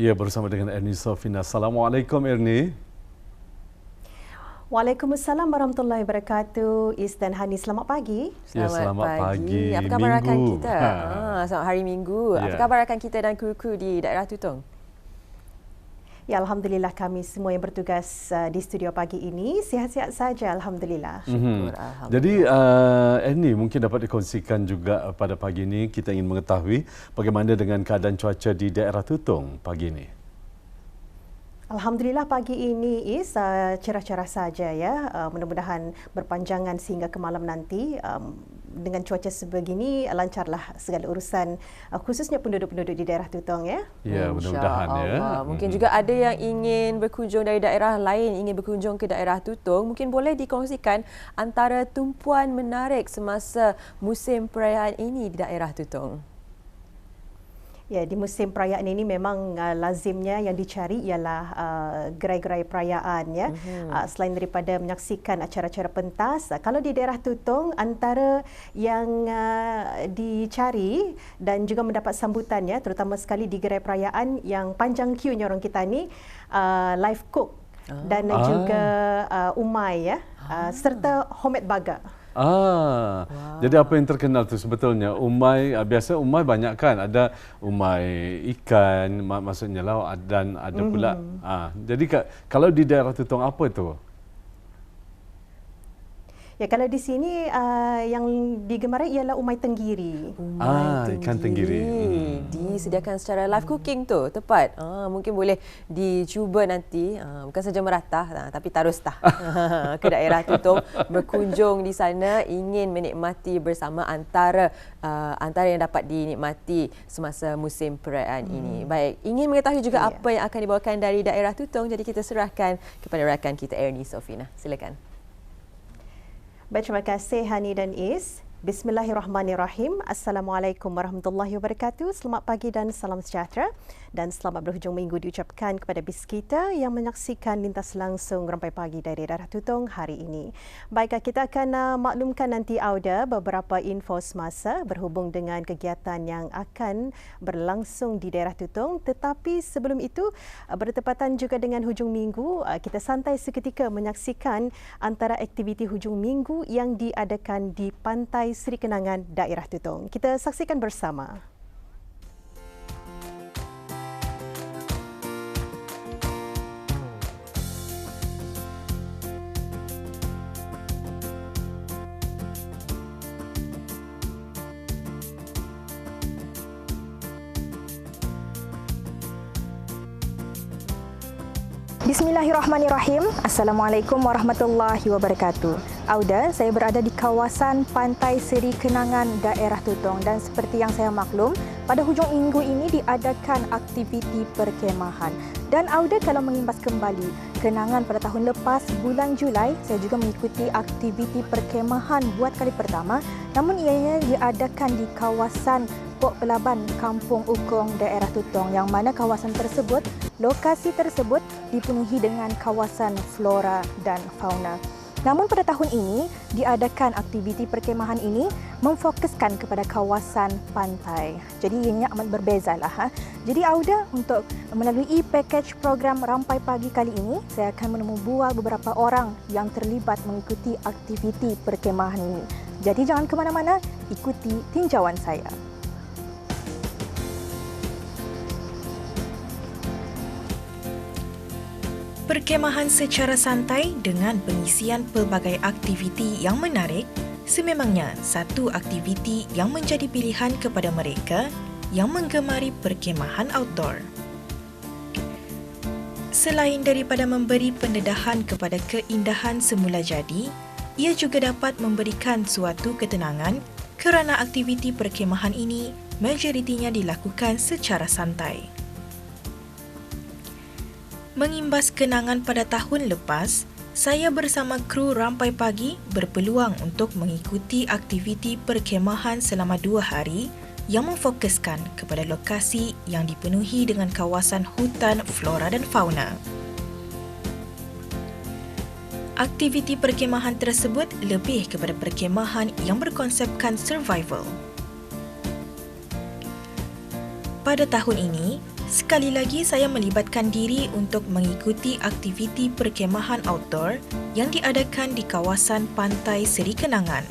Ya, bersama dengan Ernie Sofina. Assalamualaikum Ernie. Waalaikumsalam warahmatullahi wabarakatuh. Is dan Hani, selamat pagi. Selamat pagi. Apa khabar rakan kita? Selamat hari Minggu. Ya. Apa khabar rakan kita dan kru-kru di daerah Tutong? Ya, Alhamdulillah kami semua yang bertugas di studio pagi ini sihat-sihat saja, Alhamdulillah. Syukur, Jadi Ernie, mungkin dapat dikongsikan juga pada pagi ini, kita ingin mengetahui bagaimana dengan keadaan cuaca di daerah Tutong pagi ini. Alhamdulillah pagi ini is cerah-cerah saja ya. Mudah-mudahan berpanjangan sehingga ke malam nanti. Dengan cuaca sebegini lancarlah segala urusan khususnya penduduk-penduduk di daerah Tutong ya. Ya, mudah-mudahan ya. Mungkin juga ada yang ingin berkunjung dari daerah lain, ingin berkunjung ke daerah Tutong, mungkin boleh dikongsikan antara tumpuan menarik semasa musim perayaan ini di daerah Tutong. Ya, di musim perayaan ini memang lazimnya yang dicari ialah gerai-gerai perayaan ya. Selain daripada menyaksikan acara-acara pentas, kalau di daerah Tutong antara yang dicari dan juga mendapat sambutannya terutama sekali di gerai perayaan yang panjang queuenya orang kita ni live cook dan juga umai ya, serta homemade burger. Wow. Jadi apa yang terkenal tu sebetulnya? Umai, biasa umai banyak kan? Ada umai ikan, maksudnya lauk, dan ada pula. Jadi kalau di daerah Tutong apa itu? Ya, kalau di sini yang digemari ialah umai tenggiri. Ikan tenggiri. Disediakan secara live cooking tu, tepat. Mungkin boleh dicuba nanti, bukan saja meratah tapi tarustah ke daerah Tutong, berkunjung di sana, ingin menikmati bersama antara yang dapat dinikmati semasa musim perayaan ini. Baik, ingin mengetahui juga apa yang akan dibawakan dari daerah Tutong, jadi kita serahkan kepada rakan kita Ernie Sofina. Silakan. Baik, terima kasih Hani dan Is. Bismillahirrahmanirrahim. Assalamualaikum warahmatullahi wabarakatuh. Selamat pagi dan salam sejahtera. Dan selamat berhujung minggu diucapkan kepada bis kita yang menyaksikan lintas langsung Rampai Pagi dari daerah Tutong hari ini. Baik, kita akan maklumkan nanti Auda beberapa info semasa berhubung dengan kegiatan yang akan berlangsung di daerah Tutong. Tetapi sebelum itu, bertepatan juga dengan hujung minggu, kita santai seketika menyaksikan antara aktiviti hujung minggu yang diadakan di Pantai Seri Kenangan daerah Tutong. Kita saksikan bersama. Bismillahirrahmanirrahim. Assalamualaikum warahmatullahi wabarakatuh. Auda, saya berada di kawasan Pantai Seri Kenangan daerah Tutong dan seperti yang saya maklum, pada hujung minggu ini diadakan aktiviti perkemahan. Dan Auda, kalau mengimbas kembali kenangan pada tahun lepas bulan Julai, saya juga mengikuti aktiviti perkemahan buat kali pertama, namun ianya diadakan di kawasan Pok Pelaban, Kampung Ukong, daerah Tutong, yang mana kawasan tersebut, lokasi tersebut dipenuhi dengan kawasan flora dan fauna. Namun pada tahun ini, diadakan aktiviti perkemahan ini memfokuskan kepada kawasan pantai. Jadi ianya amat berbezalah. Jadi Auda, untuk melalui package program Rampai Pagi kali ini, saya akan menemui beberapa orang yang terlibat mengikuti aktiviti perkemahan ini. Jadi jangan ke mana-mana, ikuti tinjauan saya. Perkemahan secara santai dengan pengisian pelbagai aktiviti yang menarik sememangnya satu aktiviti yang menjadi pilihan kepada mereka yang menggemari perkemahan outdoor. Selain daripada memberi pendedahan kepada keindahan semula jadi, ia juga dapat memberikan suatu ketenangan kerana aktiviti perkemahan ini majoritinya dilakukan secara santai. Mengimbas kenangan pada tahun lepas, saya bersama kru Rampai Pagi berpeluang untuk mengikuti aktiviti perkemahan selama 2 hari yang memfokuskan kepada lokasi yang dipenuhi dengan kawasan hutan flora dan fauna. Aktiviti perkemahan tersebut lebih kepada perkemahan yang berkonsepkan survival. Pada tahun ini, Sekali lagi saya melibatkan diri untuk mengikuti aktiviti perkemahan outdoor yang diadakan di kawasan Pantai Seri Kenangan.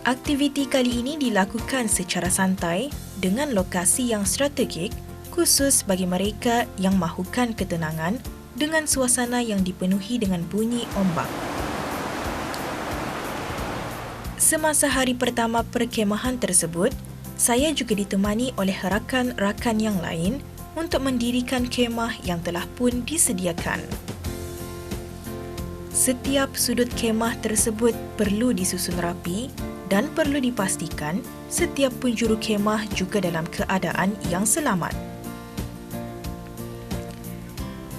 Aktiviti kali ini dilakukan secara santai dengan lokasi yang strategik khusus bagi mereka yang mahukan ketenangan dengan suasana yang dipenuhi dengan bunyi ombak. Semasa hari pertama perkemahan tersebut, saya juga ditemani oleh rakan-rakan yang lain untuk mendirikan kemah yang telah pun disediakan. Setiap sudut kemah tersebut perlu disusun rapi dan perlu dipastikan setiap penjuru kemah juga dalam keadaan yang selamat.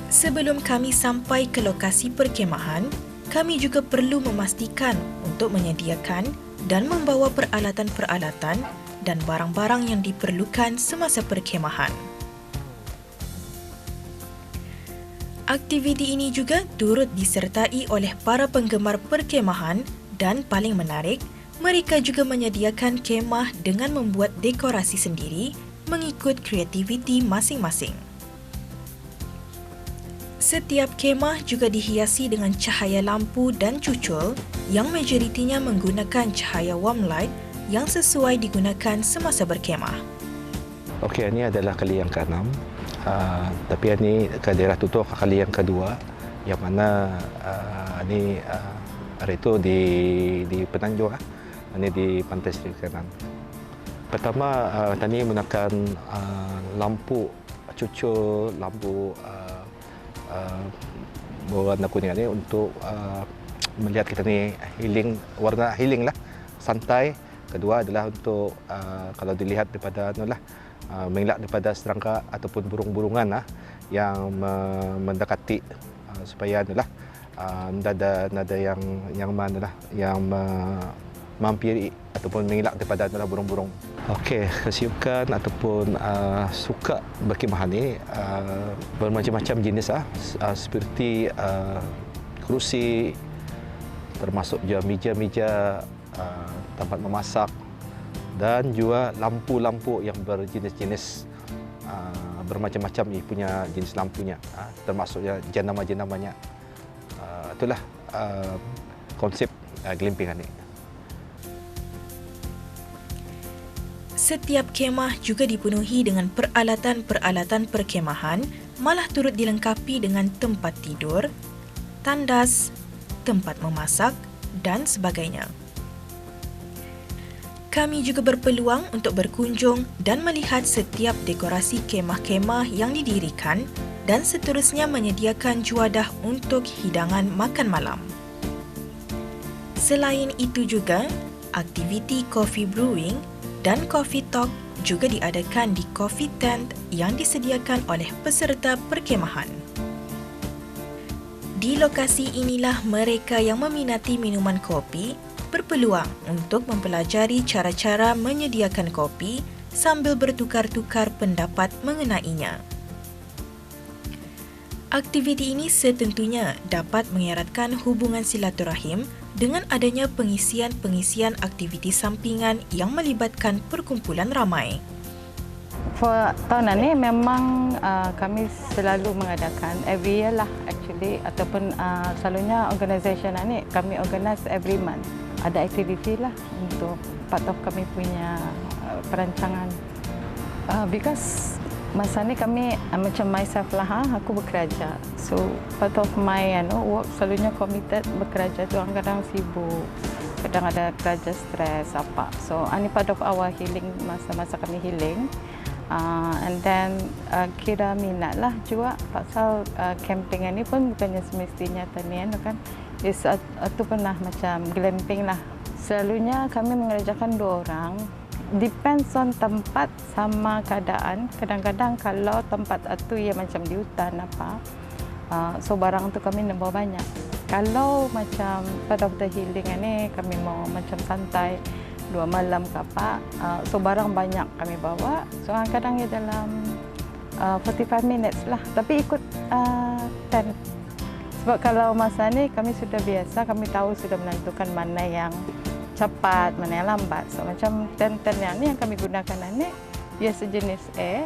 Sebelum kami sampai ke lokasi perkemahan, kami juga perlu memastikan untuk menyediakan dan membawa peralatan-peralatan dan barang-barang yang diperlukan semasa perkemahan. Aktiviti ini juga turut disertai oleh para penggemar perkemahan dan paling menarik, mereka juga menyediakan kemah dengan membuat dekorasi sendiri mengikut kreativiti masing-masing. Setiap kemah juga dihiasi dengan cahaya lampu dan cucul yang majoritinya menggunakan cahaya warm light yang sesuai digunakan semasa berkemah. Okey, ini adalah kali yang ke-6. Tapi ini ke daerah Tutong kali yang kedua, yang mana ini hari itu di Penanjung, ini di Pantai Seri Kenangan. Pertama, tadi menggunakan lampu cucul, lampu berwarna kuning ini untuk melihat kita ni healing, warna healing lah, santai. Kedua adalah untuk kalau dilihat daripada mengelak daripada serangga ataupun burung-burungan yang mendekati supaya nada yang mana yang mampiri ataupun mengelak daripada burung-burung. Okey, kesukaan ataupun suka berkemah ni bermacam-macam jenis seperti kerusi, termasuk juga meja-meja, tempat memasak dan juga lampu-lampu yang berjenis-jenis bermacam-macam punya jenis lampunya, termasuknya jenama-jenamanya. Itulah konsep glamping ini. Setiap kemah juga dipenuhi dengan peralatan-peralatan perkemahan, malah turut dilengkapi dengan tempat tidur, tandas, tempat memasak dan sebagainya. Kami juga berpeluang untuk berkunjung dan melihat setiap dekorasi kemah-kemah yang didirikan dan seterusnya menyediakan juadah untuk hidangan makan malam. Selain itu juga, aktiviti coffee brewing dan coffee talk juga diadakan di coffee tent yang disediakan oleh peserta perkemahan. Di lokasi inilah mereka yang meminati minuman kopi berpeluang untuk mempelajari cara-cara menyediakan kopi sambil bertukar-tukar pendapat mengenainya. Aktiviti ini setentunya dapat mengeratkan hubungan silaturahim dengan adanya pengisian-pengisian aktiviti sampingan yang melibatkan perkumpulan ramai. For tahun ini memang kami selalu mengadakan every year lah actually, ataupun selalunya organisasi ini kami organize every month. Ada aktiviti lah untuk part of kami punya perancangan. Because masa ni kami macam myself lah, aku bekerja. So part of my work selalunya committed bekerja tu, kadang sibuk, kadang ada kerja stres apa. So ini part of our healing, masa-masa kami healing. And then kira minat lah juga pasal camping ini pun bukannya semestinya tanian kan. Itu pernah macam glamping lah. Selalunya kami mengerjakan 2 orang. Depends on tempat sama keadaan. Kadang-kadang kalau tempat itu ya macam di hutan apa, so barang tu kami nak bawa banyak. Kalau macam part of the healing ini kami mau macam santai 2 malam ke apa, so barang banyak kami bawa. So kadang ya dalam 45 minutes lah. Tapi ikut tent. Sebab kalau masa ni kami sudah biasa, kami tahu sudah menentukan mana yang cepat, mana yang lambat. So macam tent-tent yang ni yang kami gunakan ni Ia sejenis air.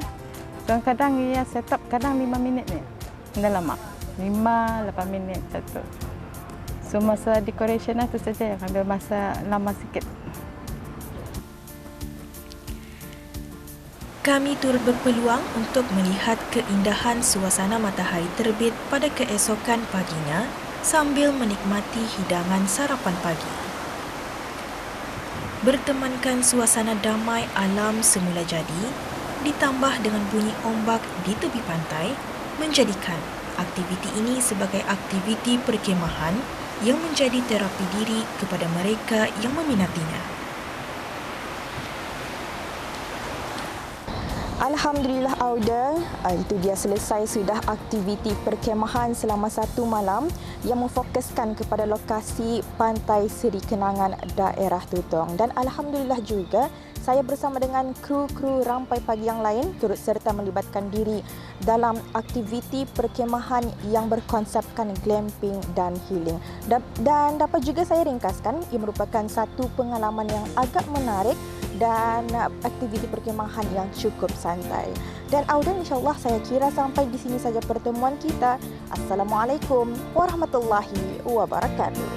So kadang ia set up kadang 5 minit ni. Dah lama. 5-8 minit satu. So masa decoration itu saja yang ambil masa lama sikit. Kami turut berpeluang untuk melihat keindahan suasana matahari terbit pada keesokan paginya sambil menikmati hidangan sarapan pagi. Bertemankan suasana damai alam semula jadi, ditambah dengan bunyi ombak di tepi pantai, menjadikan aktiviti ini sebagai aktiviti perkemahan yang menjadi terapi diri kepada mereka yang meminatinya. Alhamdulillah Auda, itu dia selesai sudah aktiviti perkemahan selama 1 malam yang memfokuskan kepada lokasi Pantai Seri Kenangan daerah Tutong. Dan Alhamdulillah juga saya bersama dengan kru-kru Rampai Pagi yang lain turut serta melibatkan diri dalam aktiviti perkemahan yang berkonsepkan glamping dan healing. Dan dapat juga saya ringkaskan, ia merupakan satu pengalaman yang agak menarik dan aktiviti perkemahan yang cukup santai. Dan Auda, insyaAllah saya kira sampai di sini saja pertemuan kita. Assalamualaikum warahmatullahi wabarakatuh.